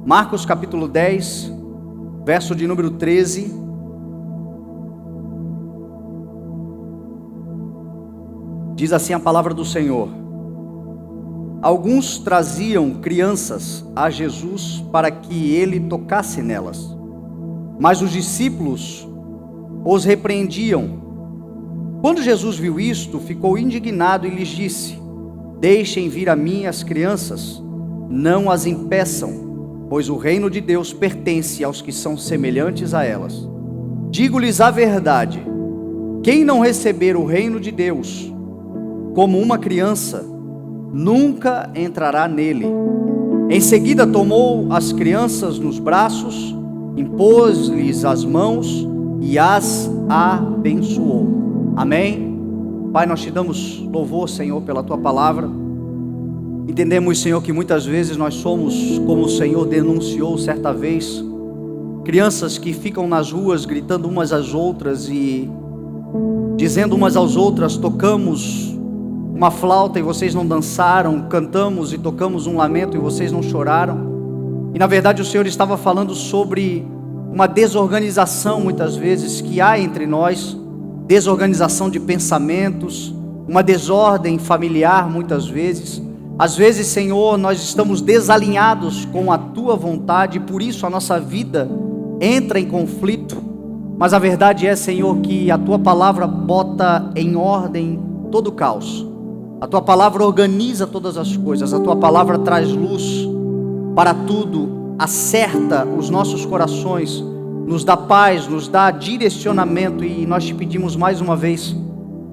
Marcos capítulo 10, verso de número 13. Diz assim a palavra do Senhor: alguns traziam crianças a Jesus para que ele tocasse nelas, mas os discípulos os repreendiam. Quando Jesus viu isto, ficou indignado e lhes disse: deixem vir a mim as crianças, não as impeçam, pois o reino de Deus pertence aos que são semelhantes a elas. Digo-lhes a verdade: quem não receber o reino de Deus como uma criança, nunca entrará nele. Em seguida tomou as crianças nos braços, impôs-lhes as mãos e as abençoou. Amém? Pai, nós te damos louvor, Senhor, pela tua palavra. Entendemos, Senhor, que muitas vezes nós somos, como o Senhor denunciou certa vez, crianças que ficam nas ruas gritando umas às outras e dizendo umas às outras: tocamos uma flauta e vocês não dançaram, cantamos e tocamos um lamento e vocês não choraram. E na verdade o Senhor estava falando sobre uma desorganização muitas vezes que há entre nós, desorganização de pensamentos, uma desordem familiar muitas vezes. Às vezes, Senhor, nós estamos desalinhados com a tua vontade e por isso a nossa vida entra em conflito. Mas a verdade é, Senhor, que a tua palavra bota em ordem todo o caos. A tua palavra organiza todas as coisas, a tua palavra traz luz para tudo, acerta os nossos corações, nos dá paz, nos dá direcionamento. E nós te pedimos mais uma vez: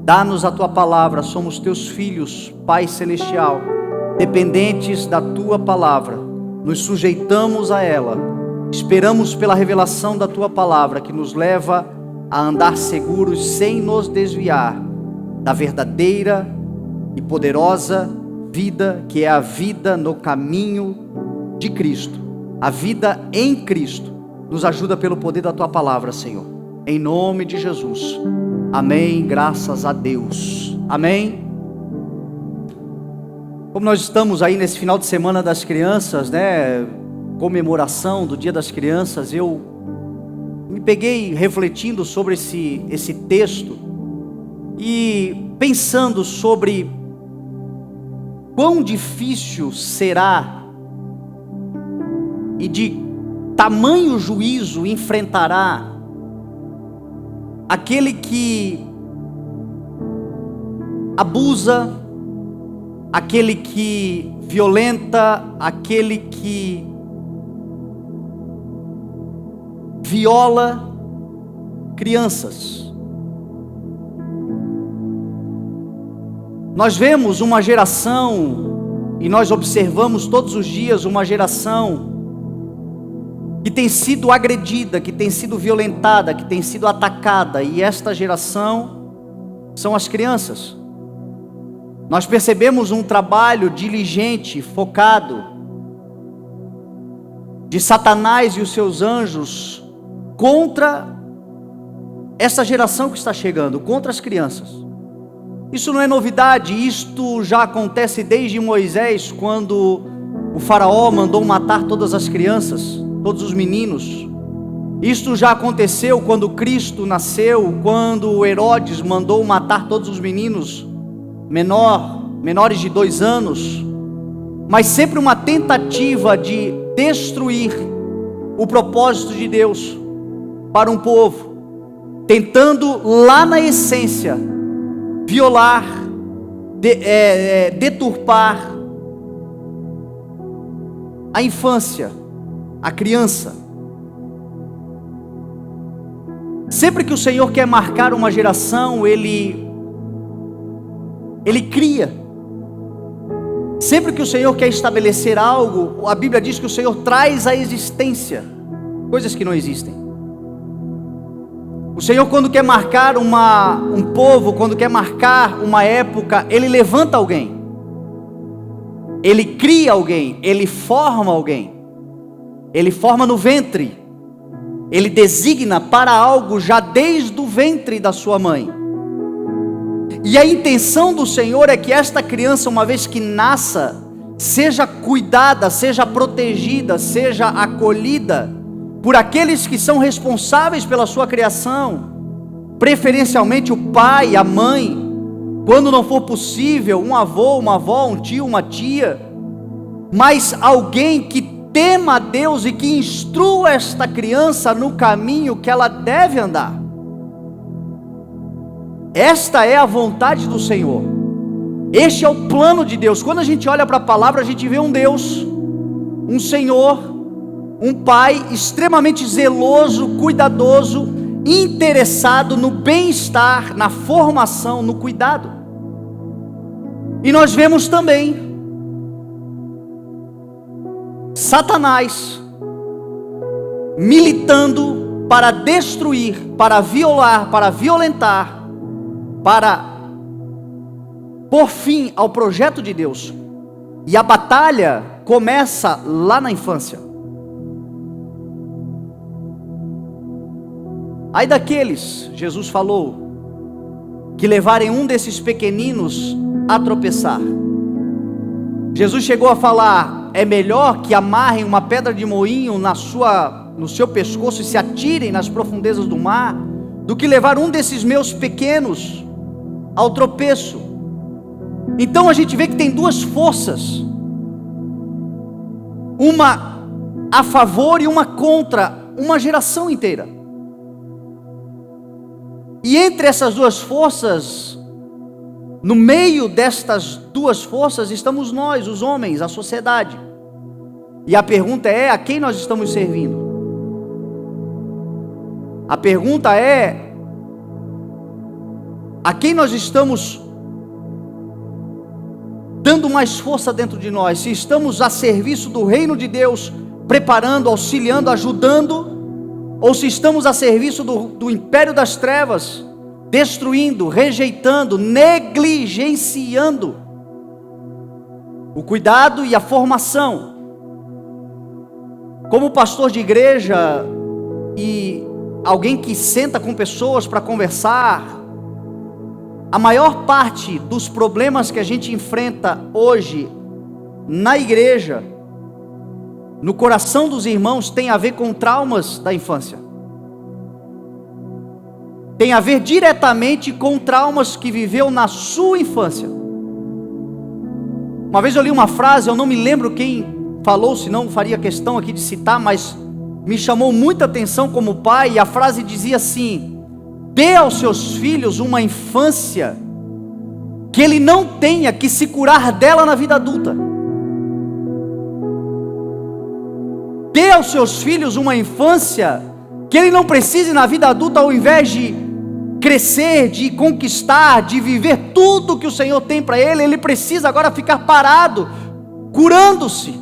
dá-nos a tua palavra, somos teus filhos, Pai Celestial, dependentes da tua palavra, nos sujeitamos a ela, esperamos pela revelação da tua palavra, que nos leva a andar seguros sem nos desviar da verdadeira e poderosa vida, que é a vida no caminho de Cristo, a vida em Cristo. Nos ajuda pelo poder da tua palavra, Senhor, em nome de Jesus, amém, graças a Deus, amém. Como nós estamos aí nesse final de semana das crianças, né, comemoração do Dia das Crianças, eu me peguei refletindo sobre esse texto e pensando sobre quão difícil será e de tamanho juízo enfrentará aquele que abusa, aquele que violenta, aquele que viola crianças. Nós vemos uma geração, e nós observamos todos os dias uma geração que tem sido agredida, que tem sido violentada, que tem sido atacada, e esta geração são as crianças. Nós percebemos um trabalho diligente, focado, de Satanás e os seus anjos contra essa geração que está chegando, contra as crianças. Isso não é novidade, isto já acontece desde Moisés, quando o faraó mandou matar todas as crianças, todos os meninos. Isto já aconteceu quando Cristo nasceu, Herodes mandou matar todos os meninos menores de 2 anos, mas sempre uma tentativa de destruir o propósito de Deus para um povo, tentando lá na essência violar, deturpar a infância, a criança. Sempre que o Senhor quer marcar uma geração, Ele cria. Sempre que o Senhor quer estabelecer algo, a Bíblia diz que o Senhor traz à existência coisas que não existem. O Senhor, quando quer marcar um povo, quando quer marcar uma época, Ele levanta alguém, Ele cria alguém, Ele forma alguém, Ele forma no ventre, Ele designa para algo já desde o ventre da sua mãe. E a intenção do Senhor é que esta criança, uma vez que nasça, seja cuidada, seja protegida, seja acolhida por aqueles que são responsáveis pela sua criação, preferencialmente o pai, a mãe, quando não for possível, um avô, uma avó, um tio, uma tia, mas alguém que tema a Deus e que instrua esta criança no caminho que ela deve andar. Esta é a vontade do Senhor. Este é o plano de Deus. Quando a gente olha para a palavra, a gente vê um Deus, um Senhor, um Pai extremamente zeloso, cuidadoso, interessado no bem-estar, na formação, no cuidado. E nós vemos também Satanás militando para destruir, para violar, para violentar, para pôr fim ao projeto de Deus. E a batalha começa lá na infância. Ai daqueles, Jesus falou, que levarem um desses pequeninos a tropeçar. Jesus chegou a falar: é melhor que amarrem uma pedra de moinho no seu pescoço e se atirem nas profundezas do mar, do que levar um desses meus pequenos ao tropeço. Então a gente vê que tem duas forças, uma a favor e uma contra uma geração inteira. E entre essas duas forças, no meio destas duas forças, estamos nós, os homens, a sociedade. E a pergunta é: a quem nós estamos servindo? A pergunta é: a quem nós estamos dando mais força dentro de nós? Se estamos a serviço do reino de Deus, preparando, auxiliando, ajudando, ou se estamos a serviço do império das trevas, destruindo, rejeitando, negligenciando o cuidado e a formação. Como pastor de igreja e alguém que senta com pessoas para conversar, a maior parte dos problemas que a gente enfrenta hoje na igreja, no coração dos irmãos, tem a ver com traumas da infância. Tem a ver diretamente com traumas que viveu na sua infância. Uma vez eu li uma frase, eu não me lembro quem falou, senão faria questão aqui de citar, mas me chamou muita atenção como pai, e a frase dizia assim: dê aos seus filhos uma infância que ele não tenha que se curar dela na vida adulta. Dê aos seus filhos uma infância que ele não precise na vida adulta, ao invés de crescer, de conquistar, de viver tudo que o Senhor tem para ele, ele precisa agora ficar parado, curando-se,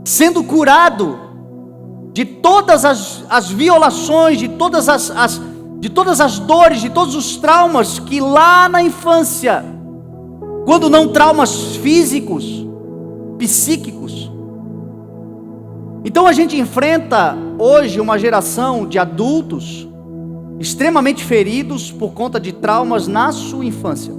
sendo curado de todas as violações, de todas as dores, de todos os traumas que lá na infância, quando não traumas físicos, psíquicos. Então a gente enfrenta hoje uma geração de adultos extremamente feridos por conta de traumas na sua infância.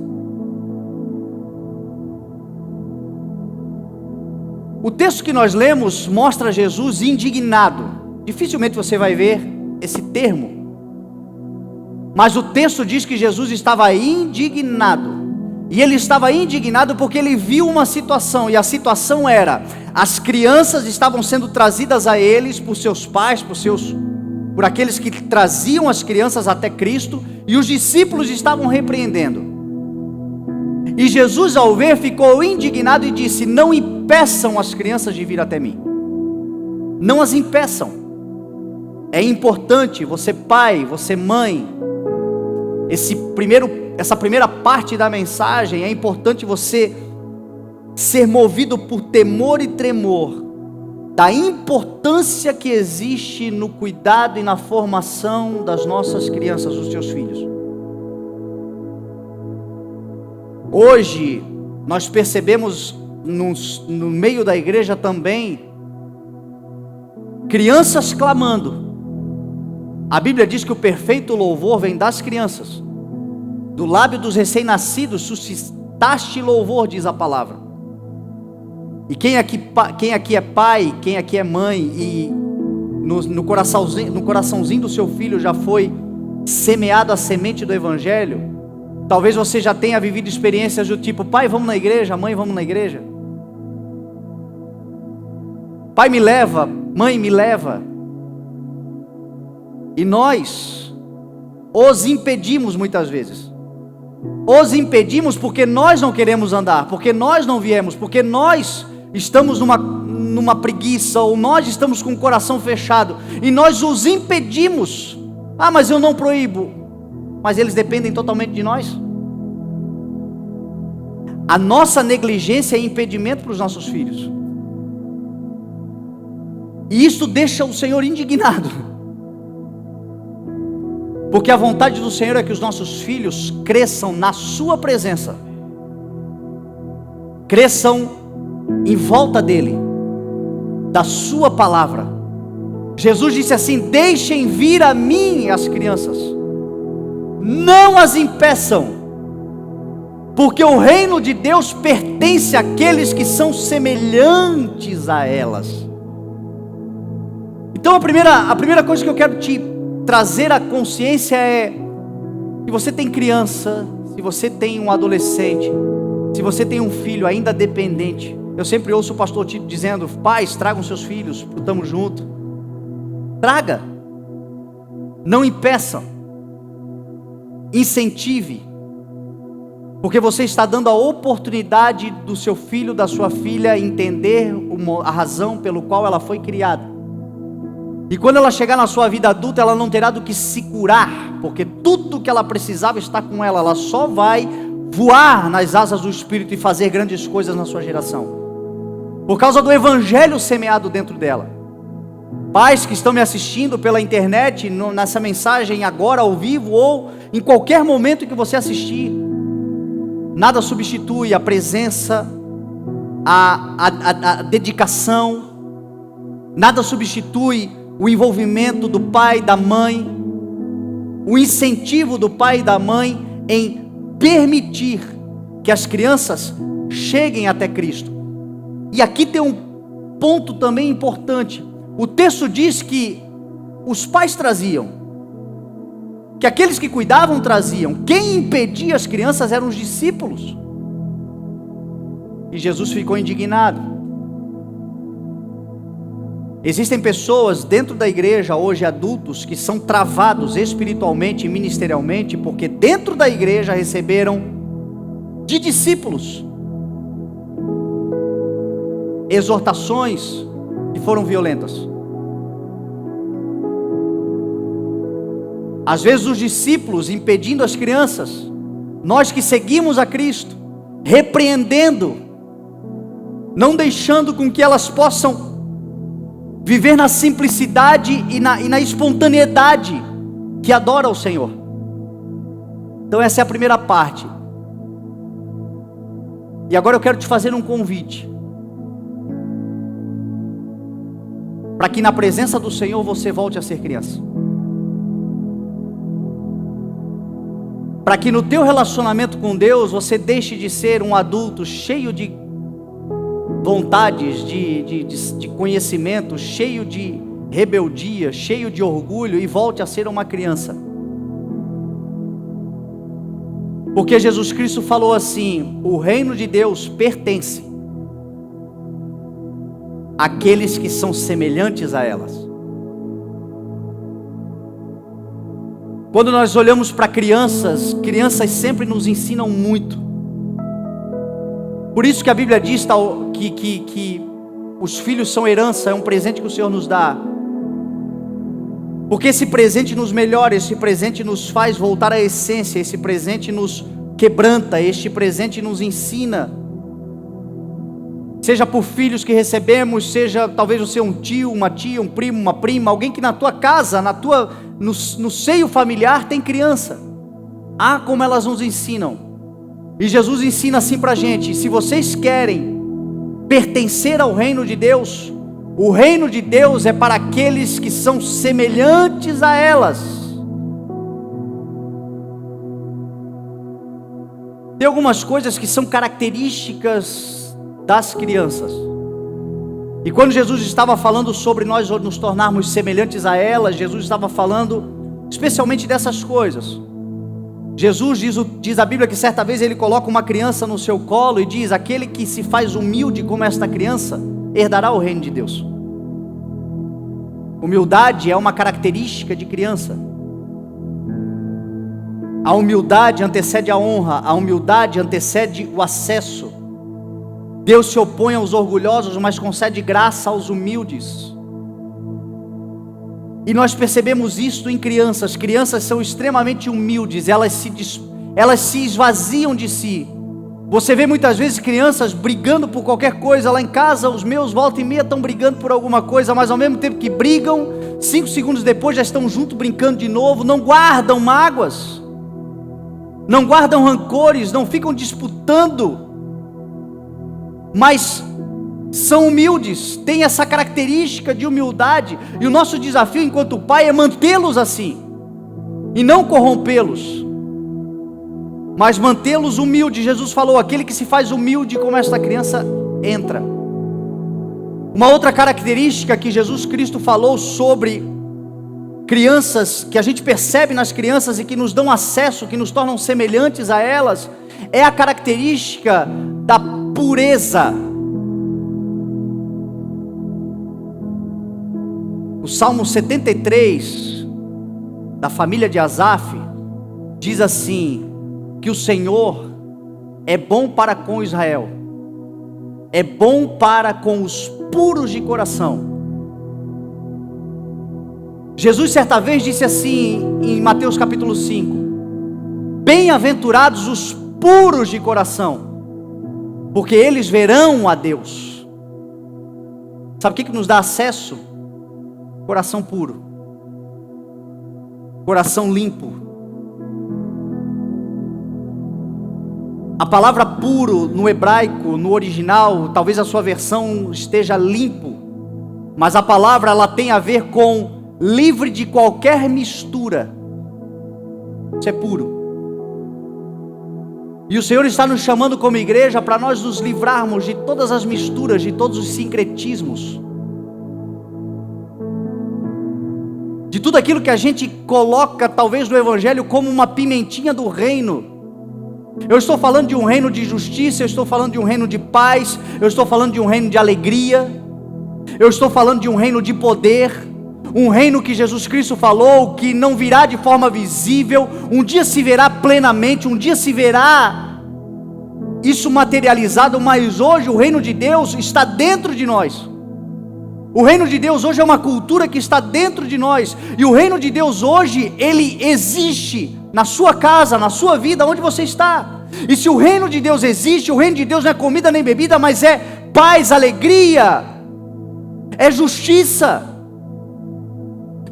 O texto que nós lemos mostra Jesus indignado. Dificilmente você vai ver esse termo, mas o texto diz que Jesus estava indignado. E ele estava indignado porque ele viu uma situação, e a situação era: as crianças estavam sendo trazidas a eles por seus pais, por aqueles que traziam as crianças até Cristo, e os discípulos estavam repreendendo. E Jesus, ao ver, ficou indignado e disse: não impeçam as crianças de vir até mim. Não as impeçam. É importante, você pai, você mãe, essa primeira parte da mensagem, é importante você ser movido por temor e tremor da importância que existe no cuidado e na formação das nossas crianças, dos seus filhos. Hoje nós percebemos no meio da igreja também crianças clamando. A Bíblia diz que o perfeito louvor vem das crianças. Do lábio dos recém-nascidos suscitaste louvor, diz a palavra. E quem aqui é pai, quem aqui é mãe, e no coraçãozinho do seu filho já foi semeado a semente do Evangelho, talvez você já tenha vivido experiências do tipo: pai, vamos na igreja, mãe, vamos na igreja. Pai me leva, mãe me leva. E nós os impedimos muitas vezes. Os impedimos porque nós não queremos andar, porque nós não viemos, porque nós estamos numa preguiça, ou nós estamos com o coração fechado, e nós os impedimos. Ah, mas eu não proíbo. Mas eles dependem totalmente de nós. A nossa negligência é impedimento para os nossos filhos. E isso deixa o Senhor indignado. Porque a vontade do Senhor é que os nossos filhos cresçam na sua presença, cresçam em volta dele, da sua palavra. Jesus disse assim: deixem vir a mim as crianças, não as impeçam, porque o reino de Deus pertence àqueles que são semelhantes a elas. Então a primeira coisa que eu quero te trazer à consciência é: se você tem criança, se você tem um adolescente, se você tem um filho ainda dependente, eu sempre ouço o pastor Tito dizendo: pais, tragam seus filhos, estamos juntos. Traga, não impeçam, incentive, porque você está dando a oportunidade do seu filho, da sua filha entender a razão pelo qual ela foi criada. E quando ela chegar na sua vida adulta, ela não terá do que se curar, porque tudo que ela precisava está com ela. Ela só vai voar nas asas do Espírito e fazer grandes coisas na sua geração, por causa do Evangelho semeado dentro dela. Pais que estão me assistindo pela internet, nessa mensagem agora ao vivo, ou em qualquer momento que você assistir, nada substitui a presença, a dedicação, nada substitui o envolvimento do pai e da mãe, o incentivo do pai e da mãe em permitir que as crianças cheguem até Cristo. E aqui tem um ponto também importante. O texto diz que os pais traziam, que aqueles que cuidavam traziam. Quem impedia as crianças eram os discípulos. E Jesus ficou indignado. Existem pessoas dentro da igreja hoje, adultos, que são travados espiritualmente e ministerialmente, porque dentro da igreja receberam de discípulos exortações que foram violentas. Às vezes os discípulos impedindo as crianças, nós que seguimos a Cristo, repreendendo, não deixando com que elas possam viver na simplicidade e na espontaneidade que adora o Senhor. Então essa é a primeira parte. E agora eu quero te fazer um convite, para que na presença do Senhor você volte a ser criança, para que no teu relacionamento com Deus você deixe de ser um adulto cheio de vontades, de conhecimento, cheio de rebeldia, cheio de orgulho, e volte a ser uma criança. Porque Jesus Cristo falou assim: o reino de Deus pertence àqueles que são semelhantes a elas. Quando nós olhamos para crianças, crianças sempre nos ensinam muito. Por isso que a Bíblia diz que os filhos são herança, é um presente que o Senhor nos dá. Porque esse presente nos melhora, esse presente nos faz voltar à essência, esse presente nos quebranta, este presente nos ensina. Seja por filhos que recebemos, seja talvez você um tio, uma tia, um primo, uma prima, alguém que na tua casa, no seio familiar tem criança. Ah, como elas nos ensinam. E Jesus ensina assim para a gente: se vocês querem pertencer ao reino de Deus, o reino de Deus é para aqueles que são semelhantes a elas. Tem algumas coisas que são características das crianças. E quando Jesus estava falando sobre nós nos tornarmos semelhantes a ela, Jesus estava falando especialmente dessas coisas. Jesus diz a Bíblia que certa vez ele coloca uma criança no seu colo e diz: aquele que se faz humilde como esta criança, herdará o reino de Deus. Humildade é uma característica de criança. A humildade antecede a honra, a humildade antecede o acesso. Deus se opõe aos orgulhosos, mas concede graça aos humildes. E nós percebemos isso em crianças. Crianças são extremamente humildes, elas se esvaziam de si. Você vê muitas vezes crianças brigando por qualquer coisa. Lá em casa, os meus volta e meia estão brigando por alguma coisa, mas ao mesmo tempo que brigam, 5 segundos depois já estão juntos brincando de novo. Não guardam mágoas, não guardam rancores, não ficam disputando, mas são humildes, têm essa característica de humildade. E o nosso desafio enquanto pai é mantê-los assim, e não corrompê-los, mas mantê-los humildes. Jesus falou: aquele que se faz humilde como esta criança entra. Uma outra característica que Jesus Cristo falou sobre crianças, que a gente percebe nas crianças e que nos dão acesso, que nos tornam semelhantes a elas, é a característica da pureza. O Salmo 73, da família de Asaf, diz assim: que o Senhor é bom para com Israel, é bom para com os puros de coração. Jesus certa vez disse assim em Mateus capítulo 5: bem-aventurados os puros de coração, porque eles verão a Deus. Sabe o que nos dá acesso? Coração puro, coração limpo. A palavra puro no hebraico, no original, talvez a sua versão esteja limpo, mas a palavra ela tem a ver com livre de qualquer mistura. Isso é puro. E o Senhor está nos chamando como igreja para nós nos livrarmos de todas as misturas, de todos os sincretismos, de tudo aquilo que a gente coloca talvez no evangelho como uma pimentinha do reino. Eu estou falando de um reino de justiça, eu estou falando de um reino de paz, eu estou falando de um reino de alegria, eu estou falando de um reino de poder, um reino que Jesus Cristo falou que não virá de forma visível, um dia se verá plenamente, um dia se verá isso materializado, mas hoje o reino de Deus está dentro de nós. O reino de Deus hoje é uma cultura que está dentro de nós, e o reino de Deus hoje, ele existe na sua casa, na sua vida, onde você está. E se o reino de Deus existe, o reino de Deus não é comida nem bebida, mas é paz, alegria, é justiça.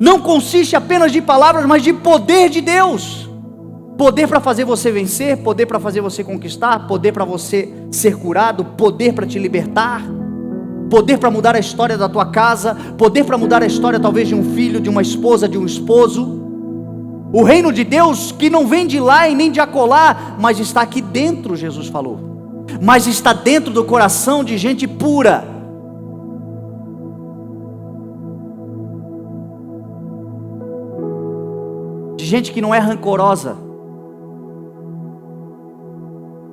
Não consiste apenas de palavras, mas de poder de Deus. Poder para fazer você vencer, poder para fazer você conquistar, poder para você ser curado, poder para te libertar, poder para mudar a história da tua casa, poder para mudar a história talvez de um filho, de uma esposa, de um esposo. O reino de Deus que não vem de lá e nem de acolá, mas está aqui dentro, Jesus falou. Mas está dentro do coração de gente pura. De gente que não é rancorosa.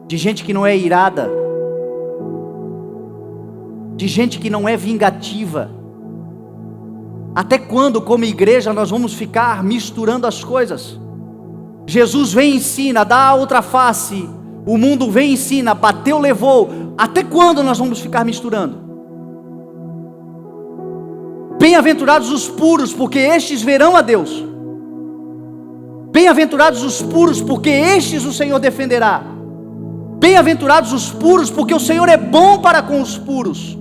De gente que não é irada. De gente que não é vingativa. Até quando, como igreja, nós vamos ficar misturando as coisas? Jesus vem e ensina, dá a outra face. O mundo vem e ensina, bateu, levou. Até quando nós vamos ficar misturando? Bem-aventurados os puros, porque estes verão a Deus. Bem-aventurados os puros, porque estes o Senhor defenderá. Bem-aventurados os puros, porque o Senhor é bom para com os puros.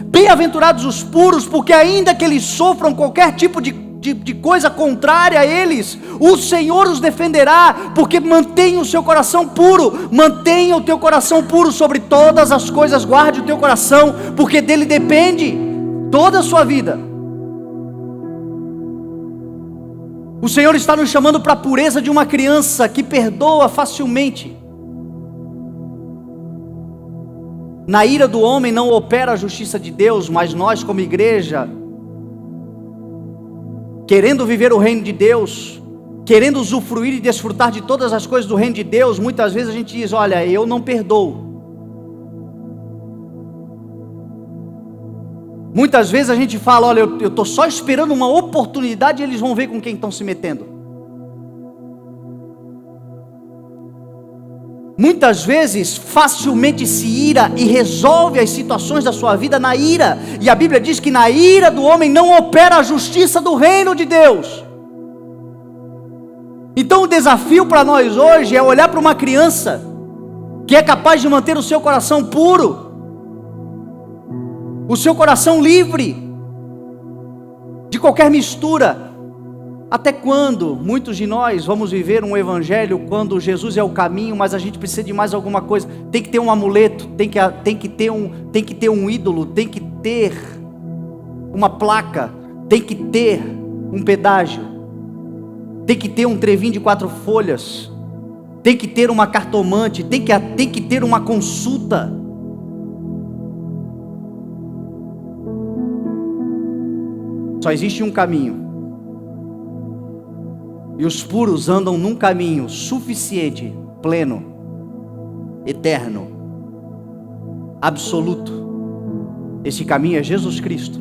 Bem-aventurados os puros, porque ainda que eles sofram qualquer tipo de coisa contrária a eles, o Senhor os defenderá, porque mantenha o seu coração puro. Mantenha o teu coração puro sobre todas as coisas, guarde o teu coração, porque dele depende toda a sua vida. O Senhor está nos chamando para a pureza de uma criança que perdoa facilmente. Na ira do homem não opera a justiça de Deus, mas nós como igreja, querendo viver o reino de Deus, querendo usufruir e desfrutar de todas as coisas do reino de Deus, muitas vezes a gente diz, olha, eu não perdoo. Muitas vezes a gente fala, olha, eu estou só esperando uma oportunidade e eles vão ver com quem estão se metendo. Muitas vezes facilmente se ira e resolve as situações da sua vida na ira. E a Bíblia diz que na ira do homem não opera a justiça do reino de Deus. Então o desafio para nós hoje é olhar para uma criança que é capaz de manter o seu coração puro, o seu coração livre de qualquer mistura. Até quando muitos de nós vamos viver um evangelho quando Jesus é o caminho, mas a gente precisa de mais alguma coisa? Tem que ter um amuleto, tem que ter um ídolo, tem que ter uma placa, tem que ter um pedágio, tem que ter um trevinho de 4 folhas, tem que ter uma cartomante, tem que ter uma consulta. Só existe um caminho. E os puros andam num caminho suficiente, pleno, eterno, absoluto. Esse caminho é Jesus Cristo.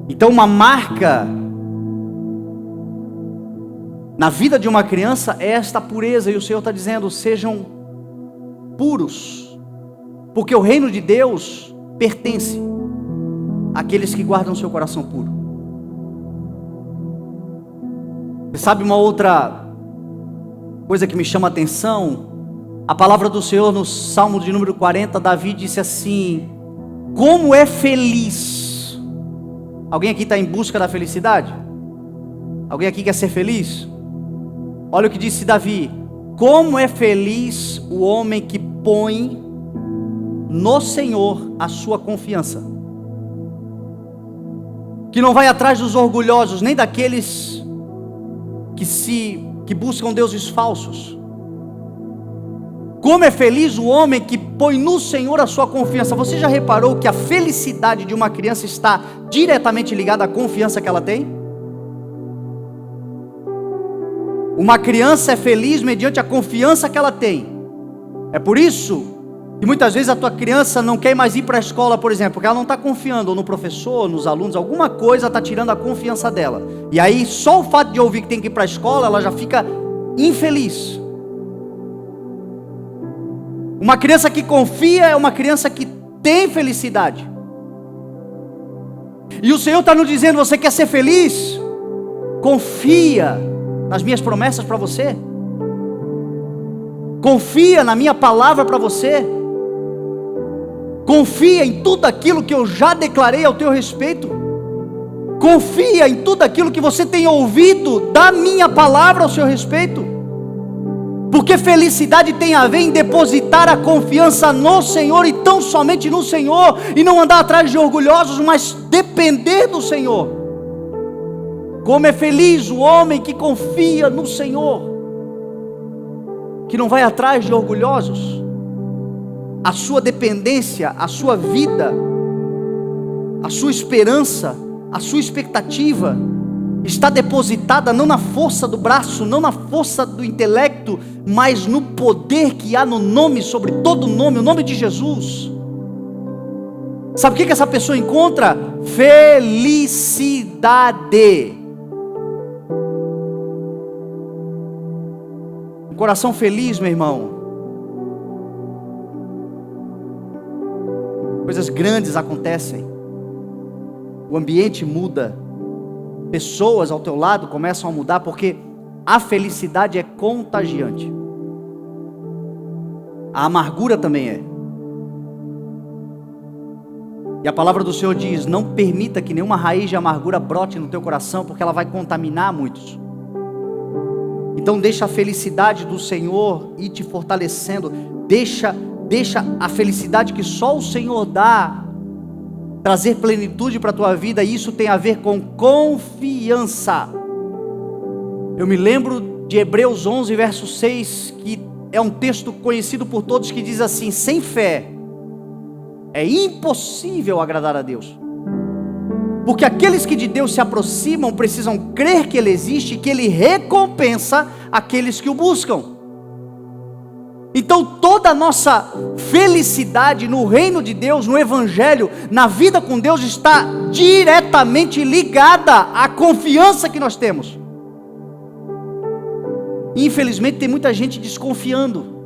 Então uma marca na vida de uma criança é esta pureza. E o Senhor está dizendo, sejam puros, porque o reino de Deus pertence àqueles que guardam seu coração puro. Você sabe uma outra coisa que me chama a atenção? A palavra do Senhor no Salmo de número 40, Davi disse assim, como é feliz. Alguém aqui está em busca da felicidade? Alguém aqui quer ser feliz? Olha o que disse Davi, como é feliz o homem que põe no Senhor a sua confiança, que não vai atrás dos orgulhosos, nem daqueles que buscam deuses falsos. Como é feliz o homem que põe no Senhor a sua confiança. Você já reparou que a felicidade de uma criança está diretamente ligada à confiança que ela tem? Uma criança é feliz mediante a confiança que ela tem. É por isso que muitas vezes a tua criança não quer mais ir para a escola, por exemplo, porque ela não está confiando ou no professor, nos alunos, alguma coisa está tirando a confiança dela. E aí só o fato de ouvir que tem que ir para a escola, ela já fica infeliz. Uma criança que confia é uma criança que tem felicidade. E o Senhor está nos dizendo, você quer ser feliz? Confia nas minhas promessas para você. Confia na minha palavra para você. Confia em tudo aquilo que eu já declarei ao teu respeito. Confia em tudo aquilo que você tem ouvido da minha palavra ao seu respeito. Porque felicidade tem a ver em depositar a confiança no Senhor e tão somente no Senhor, e não andar atrás de orgulhosos, mas depender do Senhor. Como é feliz o homem que confia no Senhor, que não vai atrás de orgulhosos. A sua dependência, a sua vida, a sua esperança, a sua expectativa está depositada não na força do braço, não na força do intelecto, mas no poder que há no nome, sobre todo nome, o nome de Jesus. Sabe o que essa pessoa encontra? Felicidade. Um coração feliz, meu irmão, coisas grandes acontecem, o ambiente muda, pessoas ao teu lado começam a mudar, porque a felicidade é contagiante. A amargura também é. E a palavra do Senhor diz, não permita que nenhuma raiz de amargura brote no teu coração, porque ela vai contaminar muitos. Então deixa a felicidade do Senhor ir te fortalecendo, deixa a felicidade que só o Senhor dá, trazer plenitude para a tua vida. E isso tem a ver com confiança. Eu me lembro de Hebreus 11, verso 6, que é um texto conhecido por todos que diz assim: sem fé é impossível agradar a Deus. Porque aqueles que de Deus se aproximam precisam crer que Ele existe e que Ele recompensa aqueles que o buscam. Então toda a nossa felicidade no reino de Deus, no Evangelho, na vida com Deus, está diretamente ligada à confiança que nós temos. Infelizmente tem muita gente desconfiando.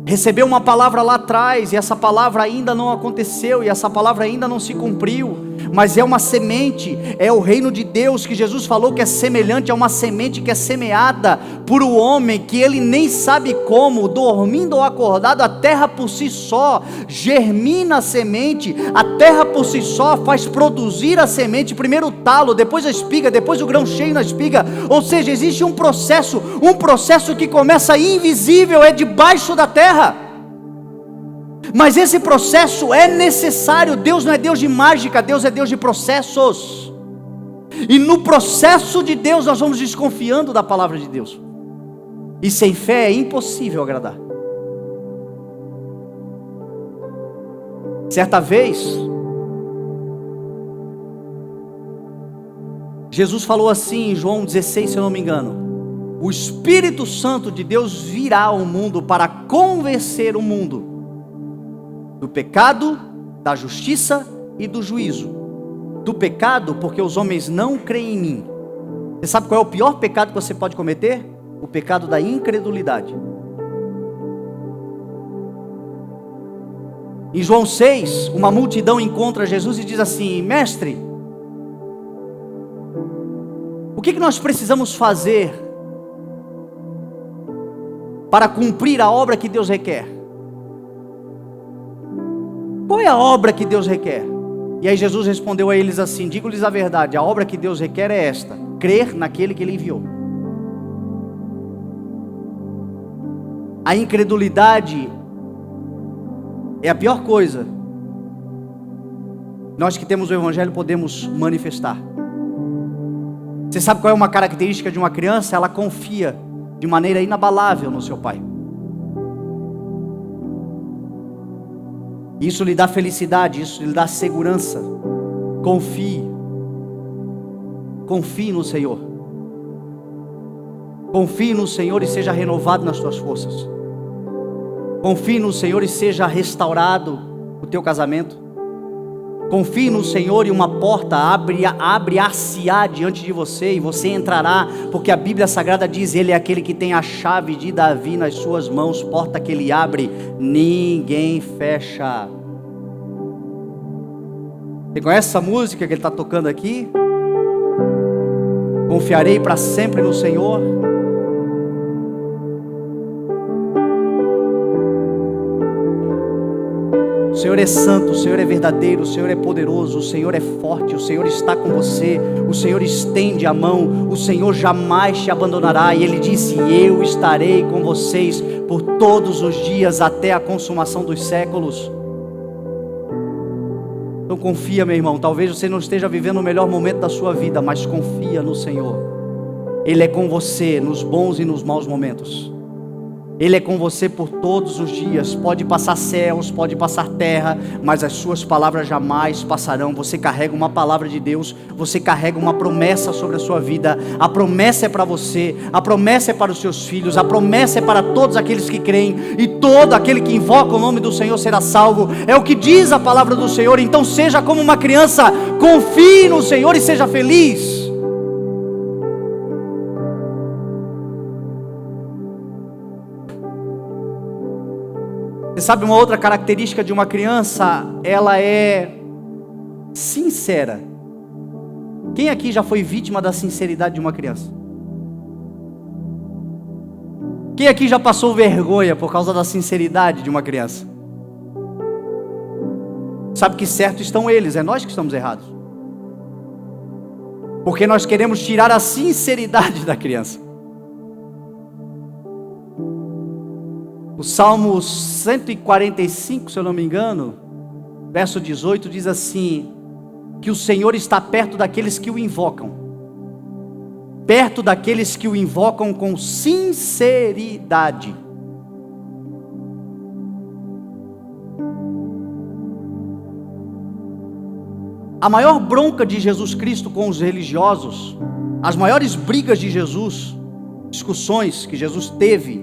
Recebeu uma palavra lá atrás e essa palavra ainda não aconteceu, e essa palavra ainda não se cumpriu, mas é uma semente, é o reino de Deus que Jesus falou que é semelhante a uma semente que é semeada por um homem que ele nem sabe como, dormindo ou acordado, a terra por si só germina a semente, a terra por si só faz produzir a semente, primeiro o talo, depois a espiga, depois o grão cheio na espiga, ou seja, existe um processo que começa invisível, é debaixo da terra. Mas esse processo é necessário. Deus não é Deus de mágica, Deus é Deus de processos. E no processo de Deus nós vamos desconfiando da palavra de Deus. E sem fé é impossível agradar. Certa vez, Jesus falou assim em João 16, se eu não me engano: o Espírito Santo de Deus virá ao mundo para convencer o mundo do pecado, da justiça e do juízo. Do pecado, porque os homens não creem em mim. Você sabe qual é o pior pecado que você pode cometer? O pecado da incredulidade. Em João 6, uma multidão encontra Jesus e diz assim: mestre, o que nós precisamos fazer para cumprir a obra que Deus requer? Qual é a obra que Deus requer? E aí Jesus respondeu a eles assim: digo-lhes a verdade, a obra que Deus requer é esta: crer naquele que Ele enviou. A incredulidade é a pior coisa nós que temos o Evangelho podemos manifestar. Você sabe qual é uma característica de uma criança? Ela confia de maneira inabalável no seu pai. Isso lhe dá felicidade, isso lhe dá segurança. Confie no Senhor. Confie no Senhor e seja renovado nas tuas forças. Confie no Senhor e seja restaurado o teu casamento. Confie no Senhor e uma porta abre-se-á diante de você e você entrará, porque a Bíblia Sagrada diz: Ele é aquele que tem a chave de Davi nas suas mãos, porta que Ele abre, ninguém fecha. Você conhece essa música que Ele está tocando aqui? Confiarei para sempre no Senhor. O Senhor é santo, o Senhor é verdadeiro, o Senhor é poderoso, o Senhor é forte, o Senhor está com você, o Senhor estende a mão, o Senhor jamais te abandonará. E Ele disse: eu estarei com vocês por todos os dias até a consumação dos séculos. Então confia, meu irmão, talvez você não esteja vivendo o melhor momento da sua vida, mas confia no Senhor. Ele é com você nos bons e nos maus momentos. Ele é com você por todos os dias. Pode passar céus, pode passar terra, mas as suas palavras jamais passarão. Você carrega uma palavra de Deus, você carrega uma promessa sobre a sua vida. A promessa é para você, a promessa é para os seus filhos, a promessa é para todos aqueles que creem, e todo aquele que invoca o nome do Senhor será salvo. É o que diz a palavra do Senhor. Então seja como uma criança, confie no Senhor e seja feliz. Você sabe uma outra característica de uma criança? Ela é sincera. Quem aqui já foi vítima da sinceridade de uma criança? Quem aqui já passou vergonha por causa da sinceridade de uma criança? Sabe que certo estão eles, é nós que estamos errados. Porque nós queremos tirar a sinceridade da criança. O Salmo 145, se eu não me engano, verso 18, diz assim: que o Senhor está perto daqueles que o invocam, perto daqueles que o invocam com sinceridade. A maior bronca de Jesus Cristo com os religiosos, as maiores brigas de Jesus, discussões que Jesus teve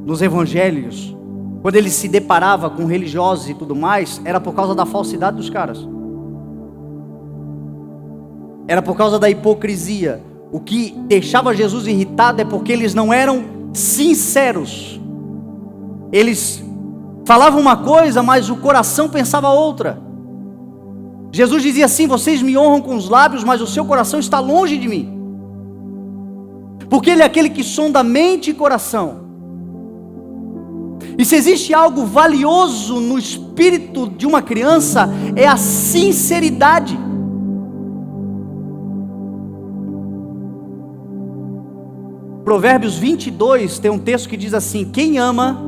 nos evangelhos, quando ele se deparava com religiosos e tudo mais, era por causa da falsidade dos caras. Era por causa da hipocrisia. O que deixava Jesus irritado é porque eles não eram sinceros. Eles falavam uma coisa, mas o coração pensava outra. Jesus dizia assim: vocês me honram com os lábios, mas o seu coração está longe de mim. Porque Ele é aquele que sonda mente e coração. E se existe algo valioso no espírito de uma criança, é a sinceridade. Provérbios 22 tem um texto que diz assim: quem ama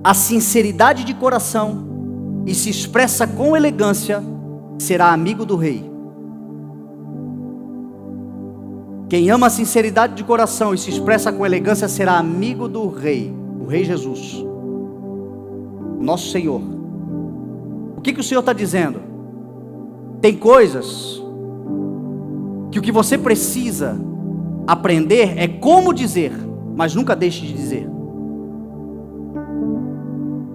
a sinceridade de coração e se expressa com elegância, será amigo do rei. Quem ama a sinceridade de coração e se expressa com elegância, será amigo do rei, o rei Jesus, nosso Senhor. O que o Senhor está dizendo? Tem coisas que o que você precisa aprender é como dizer, mas nunca deixe de dizer.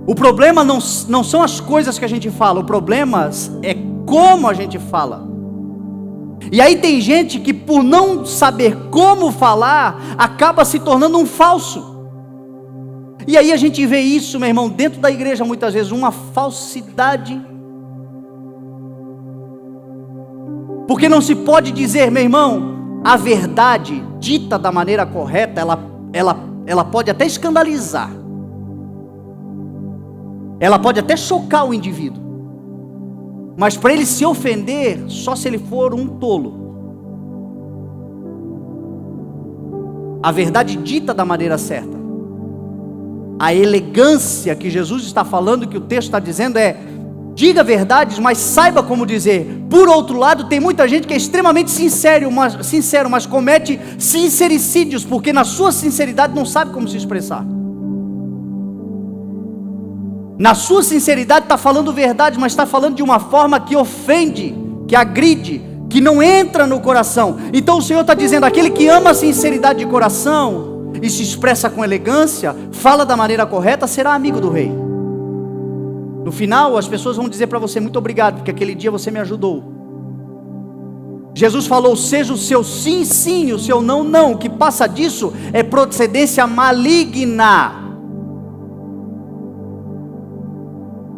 O problema não são as coisas que a gente fala, o problema é como a gente fala. E aí tem gente que, por não saber como falar, acaba se tornando um falso. E aí a gente vê isso, meu irmão, dentro da igreja muitas vezes, uma falsidade. Porque não se pode dizer, meu irmão, a verdade dita da maneira correta, ela pode até escandalizar. Ela pode até chocar o indivíduo, mas para ele se ofender, só se ele for um tolo. A verdade dita da maneira certa, a elegância que Jesus está falando, que o texto está dizendo é: diga verdades, mas saiba como dizer. Por outro lado, tem muita gente que é extremamente sincero, mas comete sincericídios, porque na sua sinceridade não sabe como se expressar. Na sua sinceridade está falando verdade, mas está falando de uma forma que ofende, que agride, que não entra no coração. Então o Senhor está dizendo: aquele que ama a sinceridade de coração e se expressa com elegância, fala da maneira correta, será amigo do rei. No final as pessoas vão dizer para você: muito obrigado, porque aquele dia você me ajudou. Jesus falou: seja o seu sim, sim, o seu não, não. O que passa disso é procedência maligna.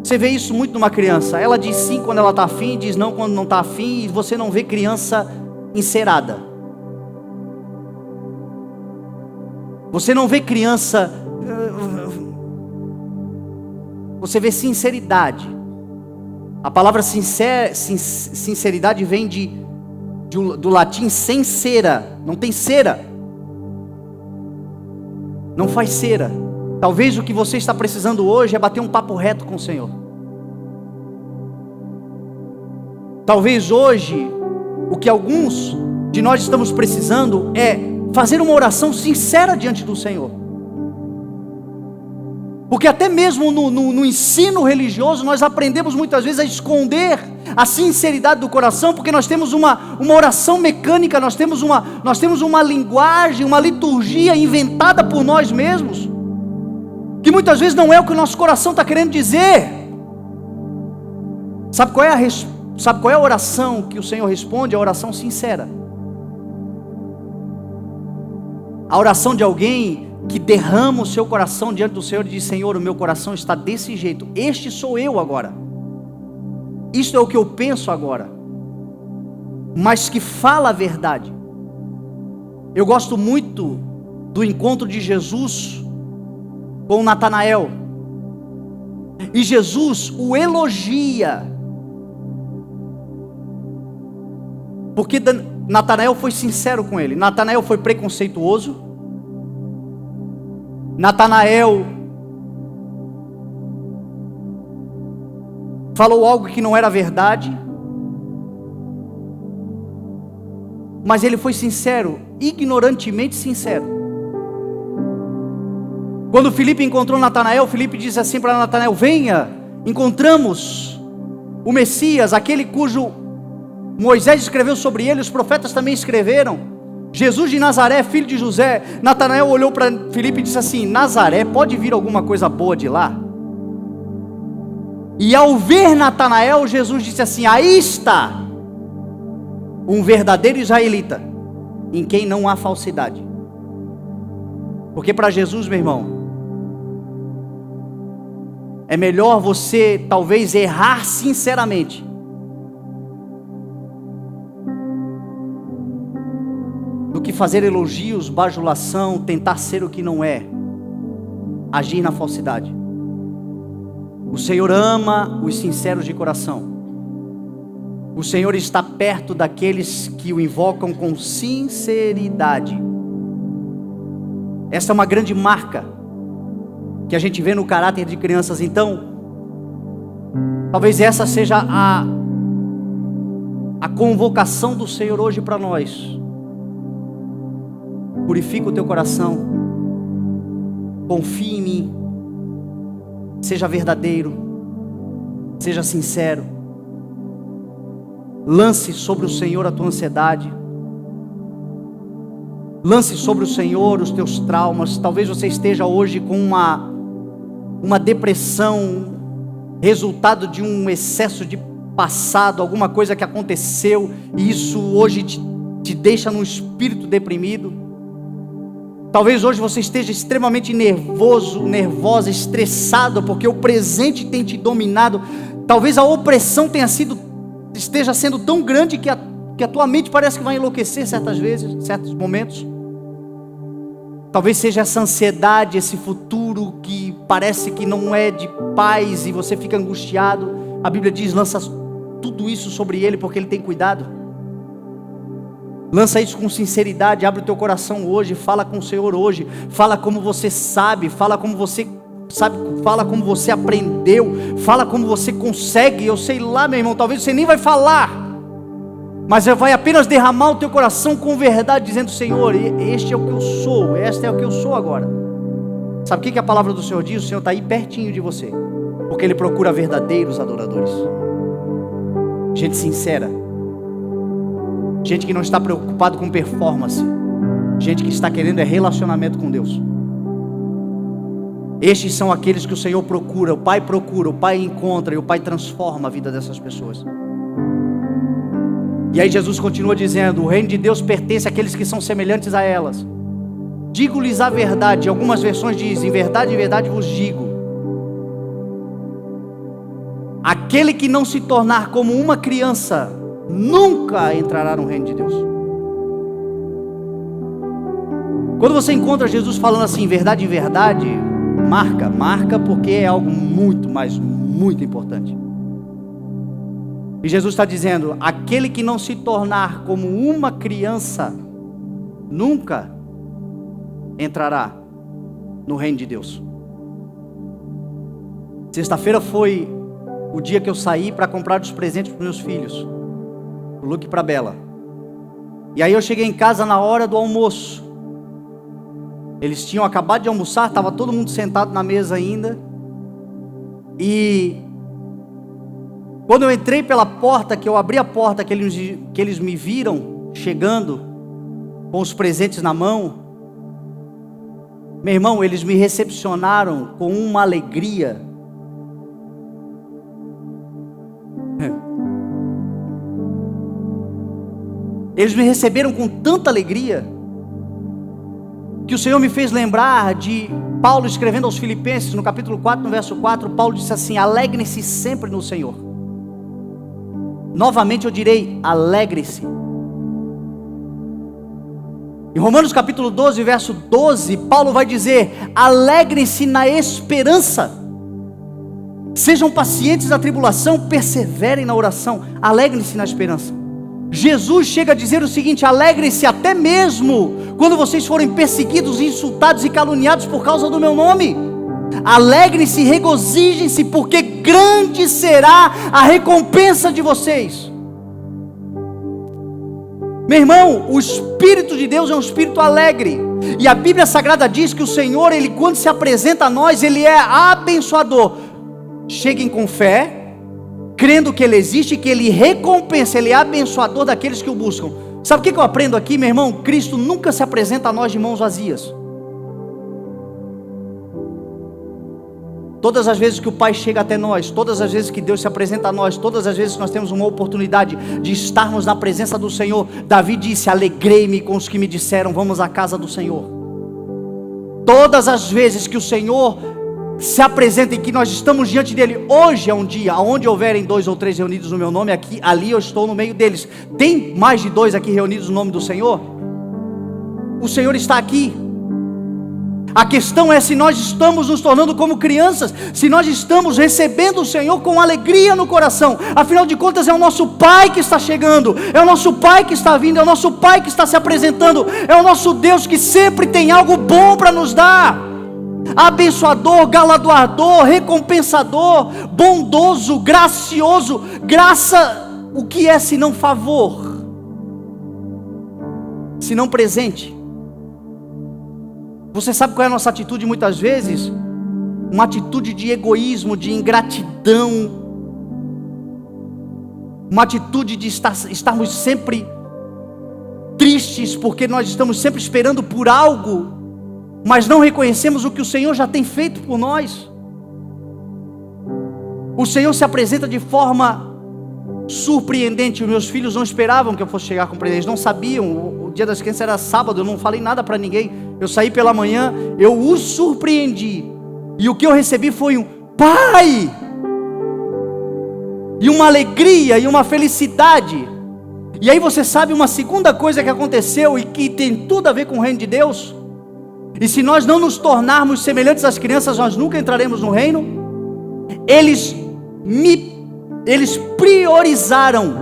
Você vê isso muito numa criança. Ela diz sim quando ela está afim, diz não quando não está afim, e você não vê criança encerada. Você não vê criança, você vê sinceridade. A palavra sinceridade vem do latim sincera, não tem cera, não faz cera. Talvez o que você está precisando hoje é bater um papo reto com o Senhor. Talvez hoje, o que alguns de nós estamos precisando é fazer uma oração sincera diante do Senhor. Porque até mesmo no ensino religioso, nós aprendemos muitas vezes a esconder a sinceridade do coração, porque nós temos uma oração mecânica, nós temos uma linguagem, uma liturgia inventada por nós mesmos, que muitas vezes não é o que o nosso coração está querendo dizer. Sabe qual é a oração que o Senhor responde? A oração sincera. A oração de alguém que derrama o seu coração diante do Senhor e diz: Senhor, o meu coração está desse jeito, este sou eu agora, isto é o que eu penso agora, mas que fala a verdade. Eu gosto muito do encontro de Jesus com Natanael, e Jesus o elogia, porque Natanael foi sincero com ele. Natanael foi preconceituoso, Natanael falou algo que não era verdade, mas ele foi sincero, ignorantemente sincero. Quando Filipe encontrou Natanael, Filipe disse assim para Natanael: venha, encontramos o Messias, aquele cujo Moisés escreveu sobre ele, os profetas também escreveram, Jesus de Nazaré, filho de José. Natanael olhou para Filipe e disse assim: Nazaré, pode vir alguma coisa boa de lá? E ao ver Natanael, Jesus disse assim: aí está um verdadeiro israelita, em quem não há falsidade. Porque para Jesus, meu irmão, é melhor você talvez errar sinceramente do que fazer elogios, bajulação, tentar ser o que não é, agir na falsidade. O Senhor ama os sinceros de coração. O Senhor está perto daqueles que o invocam com sinceridade. Essa é uma grande marca que a gente vê no caráter de crianças. Então, talvez essa seja a convocação do Senhor hoje para nós. Purifica o teu coração, confie em mim, seja verdadeiro, seja sincero, lance sobre o Senhor a tua ansiedade, lance sobre o Senhor os teus traumas. Talvez você esteja hoje com uma depressão, resultado de um excesso de passado, alguma coisa que aconteceu, e isso hoje te deixa num espírito deprimido. Talvez hoje você esteja extremamente nervoso, nervosa, estressado, porque o presente tem te dominado. Talvez a opressão esteja sendo tão grande que a tua mente parece que vai enlouquecer certas vezes, certos momentos. Talvez seja essa ansiedade, esse futuro que parece que não é de paz e você fica angustiado. A Bíblia diz: lança tudo isso sobre Ele, porque Ele tem cuidado. Lança isso com sinceridade, abre o teu coração hoje, fala com o Senhor hoje, fala como você sabe, fala como você aprendeu, fala como você consegue. Eu sei lá, meu irmão, talvez você nem vai falar, mas vai apenas derramar o teu coração com verdade, dizendo: Senhor, este é o que eu sou, esta é o que eu sou agora. Sabe o que a palavra do Senhor diz? O Senhor está aí pertinho de você, porque Ele procura verdadeiros adoradores, gente sincera, gente que não está preocupado com performance, gente que está querendo relacionamento com Deus. Estes são aqueles que o Senhor procura, o Pai encontra e o Pai transforma a vida dessas pessoas. E aí Jesus continua dizendo: o reino de Deus pertence àqueles que são semelhantes a elas. Digo-lhes a verdade. Algumas versões dizem: em verdade vos digo, aquele que não se tornar como uma criança nunca entrará no reino de Deus. Quando você encontra Jesus falando assim, em verdade, marca, porque é algo muito, mas muito importante. E Jesus está dizendo: aquele que não se tornar como uma criança nunca entrará no reino de Deus. Sexta-feira foi o dia que eu saí para comprar os presentes para os meus filhos, o Luke e para a Bela. E aí eu cheguei em casa na hora do almoço. Eles tinham acabado de almoçar, estava todo mundo sentado na mesa ainda. E quando eu entrei pela porta, que eu abri a porta, que eles me viram chegando com os presentes na mão, meu irmão, eles me recepcionaram com uma alegria. Eles me receberam com tanta alegria, que o Senhor me fez lembrar de Paulo escrevendo aos Filipenses, no capítulo 4, no verso 4, Paulo disse assim: alegrem-se sempre no Senhor. Novamente eu direi, alegre-se. Em Romanos capítulo 12, verso 12, Paulo vai dizer: alegrem-se na esperança. Sejam pacientes na tribulação, perseverem na oração, alegrem-se na esperança. Jesus chega a dizer o seguinte: alegrem-se até mesmo quando vocês forem perseguidos, insultados e caluniados por causa do meu nome. Alegrem-se, regozijem-se, porque grande será a recompensa de vocês. Meu irmão, o Espírito de Deus é um Espírito alegre. E a Bíblia Sagrada diz que o Senhor, Ele quando se apresenta a nós, Ele é abençoador. Cheguem com fé, crendo que Ele existe, que Ele recompensa, Ele é abençoador daqueles que o buscam. Sabe o que eu aprendo aqui, meu irmão? Cristo nunca se apresenta a nós de mãos vazias. Todas as vezes que o Pai chega até nós, todas as vezes que Deus se apresenta a nós, todas as vezes que nós temos uma oportunidade de estarmos na presença do Senhor, Davi disse: alegrei-me com os que me disseram, vamos à casa do Senhor. Todas as vezes que o Senhor se apresenta e que nós estamos diante dele, hoje é um dia, onde houverem 2 ou 3 reunidos no meu nome, aqui, ali eu estou no meio deles. Tem mais de 2 aqui reunidos no nome do Senhor? O Senhor está aqui. A questão é se nós estamos nos tornando como crianças, se nós estamos recebendo o Senhor com alegria no coração. Afinal de contas é o nosso Pai que está chegando, é o nosso Pai que está vindo, é o nosso Pai que está se apresentando, é o nosso Deus que sempre tem algo bom para nos dar. Abençoador, galardoador, recompensador, bondoso, gracioso. Graça, o que é senão favor? Senão presente? Você sabe qual é a nossa atitude muitas vezes? Uma atitude de egoísmo, de ingratidão, uma atitude de estarmos sempre tristes, porque nós estamos sempre esperando por algo, mas não reconhecemos o que o Senhor já tem feito por nós. O Senhor se apresenta de forma surpreendente. Os meus filhos não esperavam que eu fosse chegar com presente, eles não sabiam. O dia das crianças era sábado, eu não falei nada para ninguém. Eu saí pela manhã, eu os surpreendi, e o que eu recebi foi um Pai, e uma alegria, e uma felicidade. E aí você sabe uma segunda coisa que aconteceu, e que tem tudo a ver com o reino de Deus. E se nós não nos tornarmos semelhantes às crianças, nós nunca entraremos no reino. Eles priorizaram,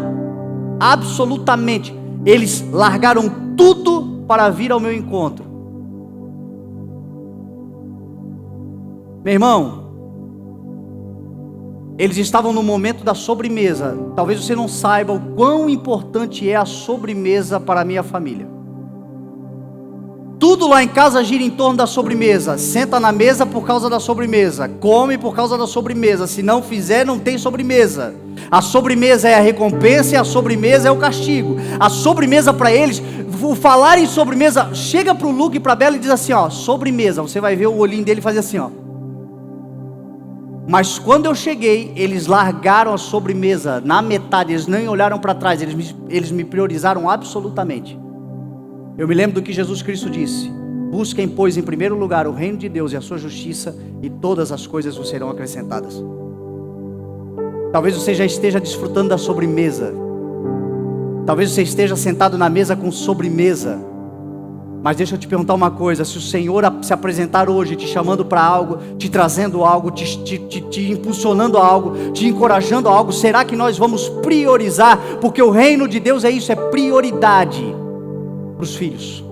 absolutamente, eles largaram tudo para vir ao meu encontro. Meu irmão, eles estavam no momento da sobremesa. Talvez você não saiba o quão importante é a sobremesa para a minha família. Tudo lá em casa gira em torno da sobremesa. Senta na mesa por causa da sobremesa, come por causa da sobremesa. Se não fizer, não tem sobremesa. A sobremesa é a recompensa e a sobremesa é o castigo. A sobremesa para eles, o falar em sobremesa, chega para o Luke e para a Bela e diz assim, ó, sobremesa. Você vai ver o olhinho dele fazer assim, ó. Mas quando eu cheguei, eles largaram a sobremesa na metade, eles nem olharam para trás, eles me priorizaram absolutamente. Eu me lembro do que Jesus Cristo disse: busquem, pois, em primeiro lugar o reino de Deus e a sua justiça, e todas as coisas vos serão acrescentadas. Talvez você já esteja desfrutando da sobremesa, talvez você esteja sentado na mesa com sobremesa. Mas deixa eu te perguntar uma coisa: se o Senhor se apresentar hoje, te chamando para algo, te trazendo algo, te impulsionando a algo, te encorajando a algo, será que nós vamos priorizar? Porque o reino de Deus é isso, é prioridade para os filhos.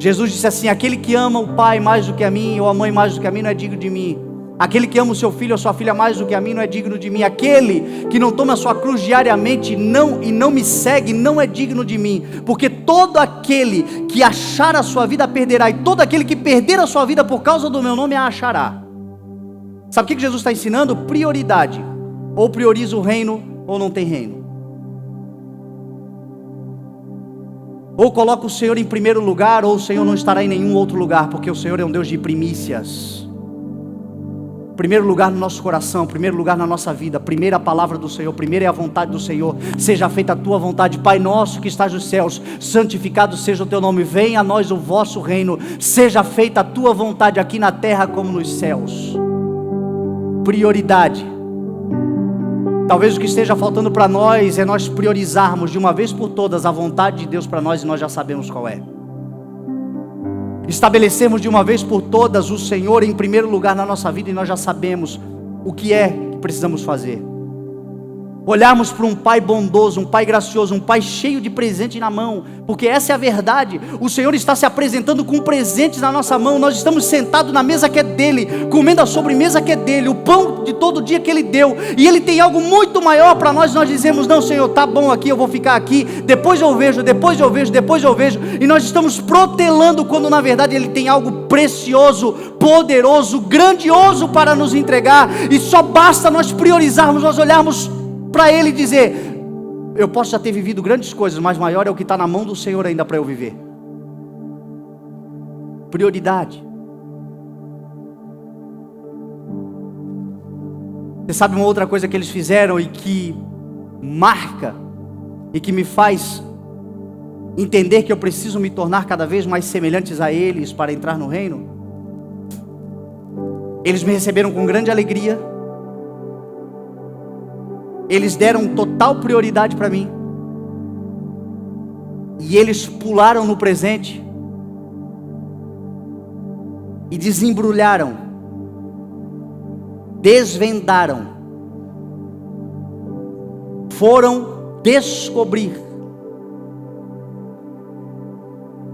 Jesus disse assim: aquele que ama o pai mais do que a mim, ou a mãe mais do que a mim, não é digno de mim. Aquele que ama o seu filho ou a sua filha mais do que a mim, não é digno de mim. Aquele que não toma a sua cruz diariamente e não me segue, não é digno de mim. Porque todo aquele que achar a sua vida perderá, e todo aquele que perder a sua vida por causa do meu nome a achará. Sabe o que Jesus está ensinando? Prioridade. Ou prioriza o reino, ou não tem reino. Ou coloca o Senhor em primeiro lugar, ou o Senhor não estará em nenhum outro lugar, porque o Senhor é um Deus de primícias. Primeiro lugar no nosso coração, primeiro lugar na nossa vida, primeira palavra do Senhor, primeira é a vontade do Senhor. Seja feita a tua vontade, Pai nosso que estás nos céus, santificado seja o teu nome, venha a nós o vosso reino, seja feita a tua vontade aqui na terra como nos céus. Prioridade. Talvez o que esteja faltando para nós é nós priorizarmos de uma vez por todas a vontade de Deus para nós, e nós já sabemos qual é. Estabelecemos de uma vez por todas o Senhor em primeiro lugar na nossa vida, e nós já sabemos o que é que precisamos fazer. olharmos para um Pai bondoso, um Pai gracioso, um Pai cheio de presente na mão, porque essa é a verdade. O Senhor está se apresentando com presentes na nossa mão. Nós estamos sentados na mesa que é dele, comendo a sobremesa que é dele, o pão de todo dia que ele deu, e ele tem algo muito maior para nós. Nós dizemos: não, Senhor, tá bom aqui, eu vou ficar aqui, depois eu vejo, e nós estamos protelando, quando na verdade ele tem algo precioso, poderoso, grandioso para nos entregar. E só basta nós priorizarmos, nós olharmos para ele e dizer: eu posso já ter vivido grandes coisas, mas maior é o que está na mão do Senhor ainda para eu viver. Prioridade. Você sabe uma outra coisa que eles fizeram e que marca e que me faz entender que eu preciso me tornar cada vez mais semelhantes a eles para entrar no reino? Eles me receberam com grande alegria. Eles deram total prioridade para mim. E eles pularam no presente e desembrulharam, desvendaram, foram descobrir,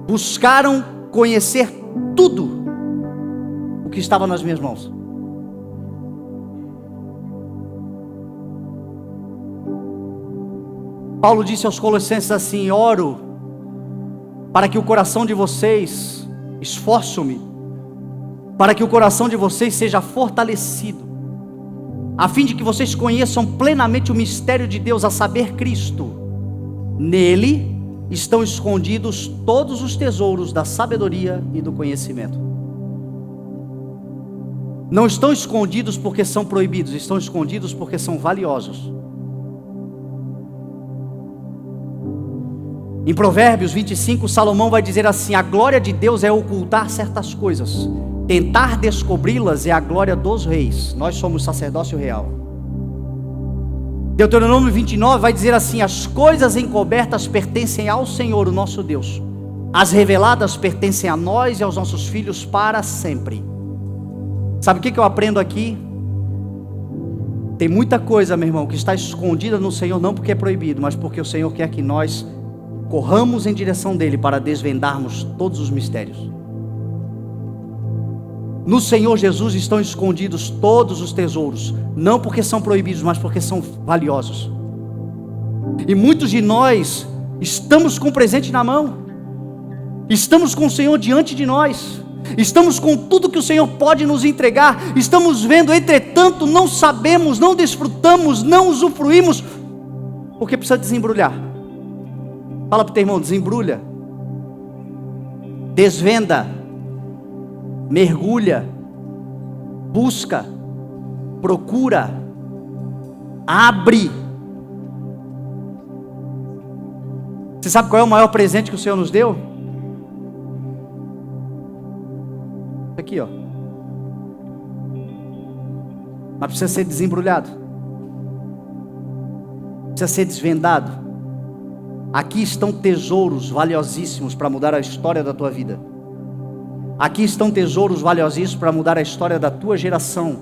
buscaram conhecer tudo o que estava nas minhas mãos. Paulo disse aos Colossenses assim: oro para que o coração de vocês, esforço-me para que o coração de vocês seja fortalecido, a fim de que vocês conheçam plenamente o mistério de Deus, a saber, Cristo. Nele estão escondidos todos os tesouros da sabedoria e do conhecimento. Não estão escondidos porque são proibidos, estão escondidos porque são valiosos. Em Provérbios 25, Salomão vai dizer assim: a glória de Deus é ocultar certas coisas, tentar descobri-las é a glória dos reis. Nós somos sacerdócio real. Deuteronômio 29 vai dizer assim: as coisas encobertas pertencem ao Senhor, o nosso Deus, as reveladas pertencem a nós e aos nossos filhos para sempre. Sabe o que eu aprendo aqui? Tem muita coisa, meu irmão, que está escondida no Senhor, não porque é proibido, mas porque o Senhor quer que nós corramos em direção dele para desvendarmos todos os mistérios. No Senhor Jesus estão escondidos todos os tesouros, não porque são proibidos, mas porque são valiosos. E muitos de nós estamos com o presente na mão, estamos com o Senhor diante de nós, estamos com tudo que o Senhor pode nos entregar, estamos vendo, entretanto não sabemos, não desfrutamos, não usufruímos, porque precisa desembrulhar. Fala para o teu irmão: desembrulha, desvenda, mergulha, busca, procura, abre. Você sabe qual é o maior presente que o Senhor nos deu? Aqui, ó. Mas precisa ser desembrulhado, precisa ser desvendado. Aqui estão tesouros valiosíssimos para mudar a história da tua vida. Aqui estão tesouros valiosíssimos para mudar a história da tua geração.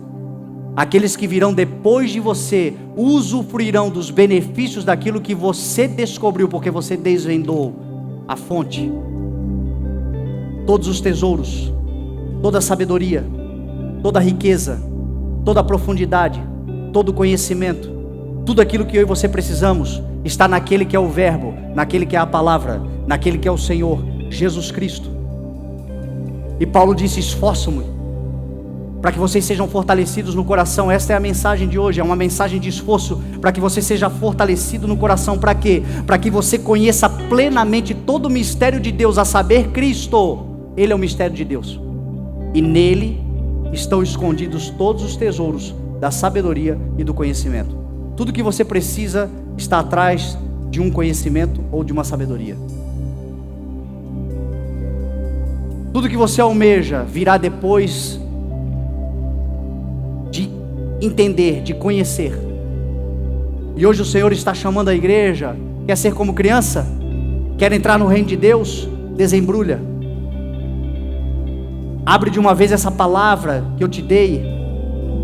Aqueles que virão depois de você usufruirão dos benefícios daquilo que você descobriu, porque você desvendou a fonte. Todos os tesouros, toda a sabedoria, toda a riqueza, toda a profundidade, todo o conhecimento, tudo aquilo que eu e você precisamos está naquele que é o Verbo, naquele que é a palavra, naquele que é o Senhor Jesus Cristo. E Paulo disse: esforço-me para que vocês sejam fortalecidos no coração. Esta é a mensagem de hoje, é uma mensagem de esforço, para que você seja fortalecido no coração. Para quê? Para que você conheça plenamente todo o mistério de Deus, a saber, Cristo. Ele é o mistério de Deus, e nele estão escondidos todos os tesouros da sabedoria e do conhecimento. Tudo que você precisa está atrás de um conhecimento ou de uma sabedoria. Tudo que você almeja virá depois de entender, de conhecer. E hoje o Senhor está chamando a igreja. Quer ser como criança? Quer entrar no reino de Deus? Desembrulha. Abre de uma vez essa palavra que eu te dei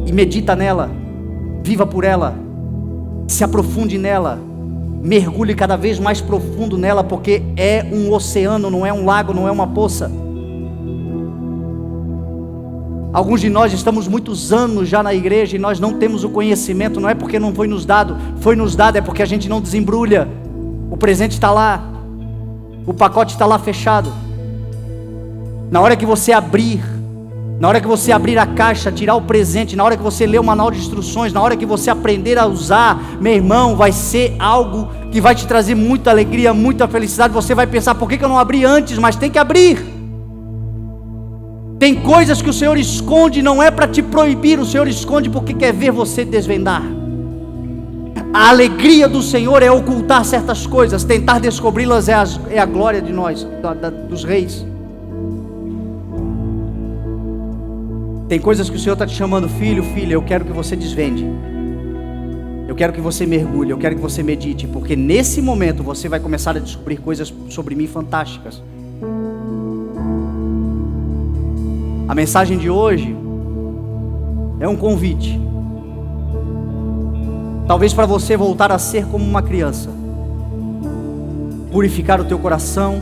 e medita nela. Viva por ela. Se aprofunde nela, mergulhe cada vez mais profundo nela, porque é um oceano, não é um lago, não é uma poça. Alguns de nós estamos muitos anos já na igreja e nós não temos o conhecimento, não é porque não foi nos dado, é porque a gente não desembrulha. O presente está lá, o pacote está lá fechado. Na hora que você abrir a caixa, tirar o presente, na hora que você ler o manual de instruções, na hora que você aprender a usar, meu irmão, vai ser algo que vai te trazer muita alegria, muita felicidade. Você vai pensar, por que eu não abri antes? Mas tem que abrir. Tem coisas que o Senhor esconde, não é para te proibir, o Senhor esconde porque quer ver você desvendar. A alegria do Senhor é ocultar certas coisas, tentar descobri-las é a glória de nós, dos reis. Tem coisas que o Senhor está te chamando, filho, filha, eu quero que você desvende. Eu quero que você mergulhe, eu quero que você medite, porque nesse momento você vai começar a descobrir coisas sobre mim fantásticas. A mensagem de hoje é um convite. Talvez para você voltar a ser como uma criança, purificar o teu coração,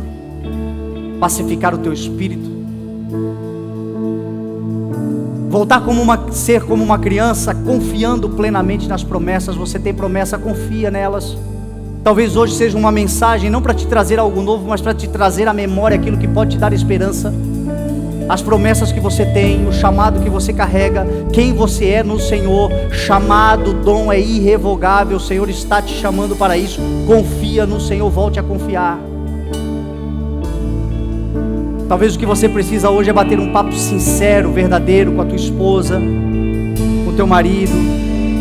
pacificar o teu espírito, voltar ser como uma criança, confiando plenamente nas promessas. Você tem promessa, confia nelas. Talvez hoje seja uma mensagem não para te trazer algo novo, mas para te trazer à memória aquilo que pode te dar esperança. As promessas que você tem, o chamado que você carrega, quem você é no Senhor. Chamado, dom é irrevogável, o Senhor está te chamando para isso. Confia no Senhor, volte a confiar. Talvez o que você precisa hoje é bater um papo sincero, verdadeiro com a tua esposa, com o teu marido,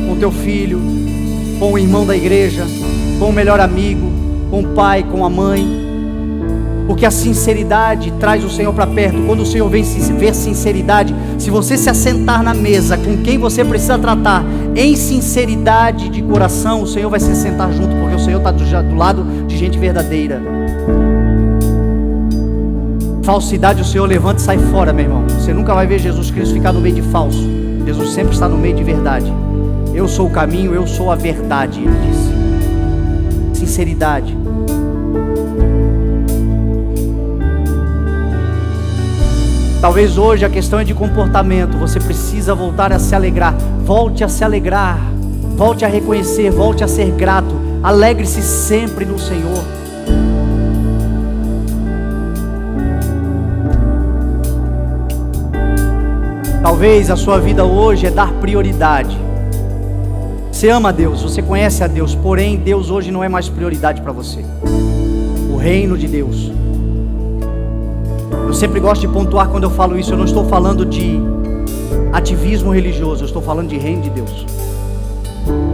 com o teu filho, com o irmão da igreja, com o melhor amigo, com o pai, com a mãe. Porque a sinceridade traz o Senhor para perto. Quando o Senhor vem ver sinceridade, se você se assentar na mesa com quem você precisa tratar em sinceridade de coração, o Senhor vai se sentar junto, porque o Senhor está do lado de gente verdadeira. Falsidade o Senhor levanta e sai fora, meu irmão. Você nunca vai ver Jesus Cristo ficar no meio de falso. Jesus sempre está no meio de verdade. Eu sou o caminho, eu sou a verdade, ele disse. Sinceridade. Talvez hoje a questão é de comportamento. Você precisa voltar a se alegrar. Volte a se alegrar. Volte a reconhecer, volte a ser grato. Alegre-se sempre no Senhor. Talvez a sua vida hoje é dar prioridade. Você ama a Deus, você conhece a Deus, porém Deus hoje não é mais prioridade para você. O reino de Deus. Eu sempre gosto de pontuar quando eu falo isso. Eu não estou falando de ativismo religioso, eu estou falando de reino de Deus.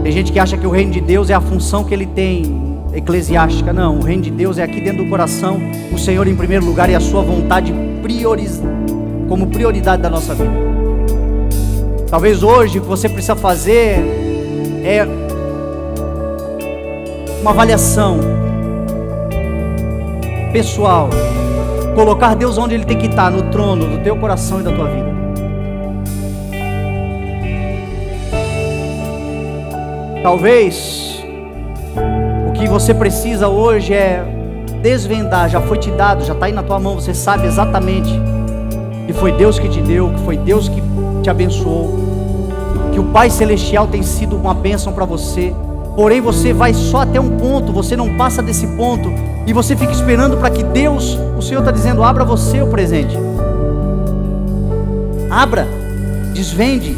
Tem gente que acha que o reino de Deus é a função que ele tem eclesiástica. Não, o reino de Deus é aqui dentro do coração, o Senhor em primeiro lugar e a sua vontade como prioridade da nossa vida. Talvez hoje o que você precisa fazer é uma avaliação pessoal. Colocar Deus onde Ele tem que estar, no trono do teu coração e da tua vida. Talvez o que você precisa hoje é desvendar. Já foi te dado, já está aí na tua mão. Você sabe exatamente que foi Deus que te deu, que foi Deus que te abençoou, que o Pai Celestial tem sido uma bênção para você. Porém você vai só até um ponto, você não passa desse ponto, e você fica esperando para que Deus, o Senhor está dizendo, abra você o presente. Abra, desvende,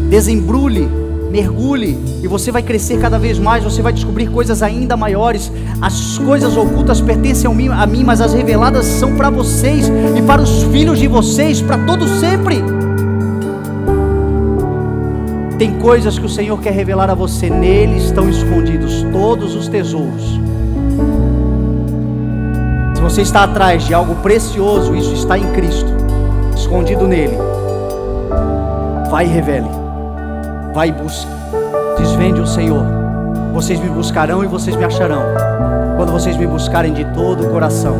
desembrulhe, mergulhe, e você vai crescer cada vez mais, você vai descobrir coisas ainda maiores. As coisas ocultas pertencem a mim, mas as reveladas são para vocês, e para os filhos de vocês, para todos sempre. Tem coisas que o Senhor quer revelar a você. Nele estão escondidos todos os tesouros. Se você está atrás de algo precioso, isso está em Cristo, escondido nele. Vai e revele, vai e busque, desvende o Senhor. Vocês me buscarão e vocês me acharão, quando vocês me buscarem de todo o coração.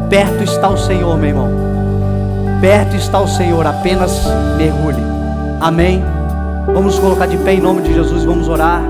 Perto está o Senhor, meu irmão. Perto está o Senhor, apenas mergulhe. Amém? Vamos colocar de pé em nome de Jesus, vamos orar.